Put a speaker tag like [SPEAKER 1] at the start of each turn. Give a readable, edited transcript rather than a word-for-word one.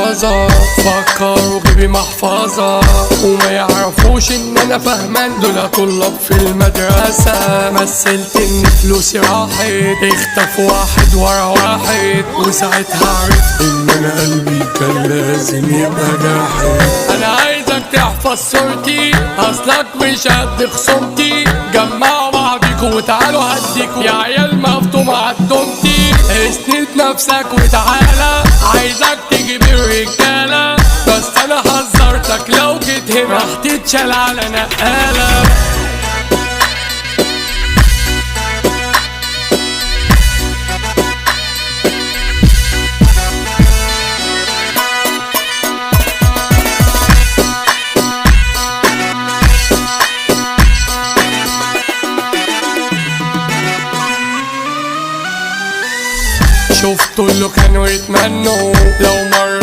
[SPEAKER 1] طازة، فكروا جيبي محفظة وما يعرفوش ان انا فهمان. دول طلاب في المدرسة، مثلت ان فلوسي راحت، اختفوا واحد ورا واحد، وساعتها عرفت ان انا قلبي كان لازم يبقى جاحد. انا عايزك تحفظ صورتي، اصلك مش قد خصومتي. جمعوا بعضيكوا وتعالوا هديكوا يا عيال مفتومة عالدومتي. اسند نفسك وتعالى، عايزك تجيب الرجالة، بس انا حذرتك لو جيت هنا راح تتشال على نقالة. شفتوا اللي كانوا يتمنوا لو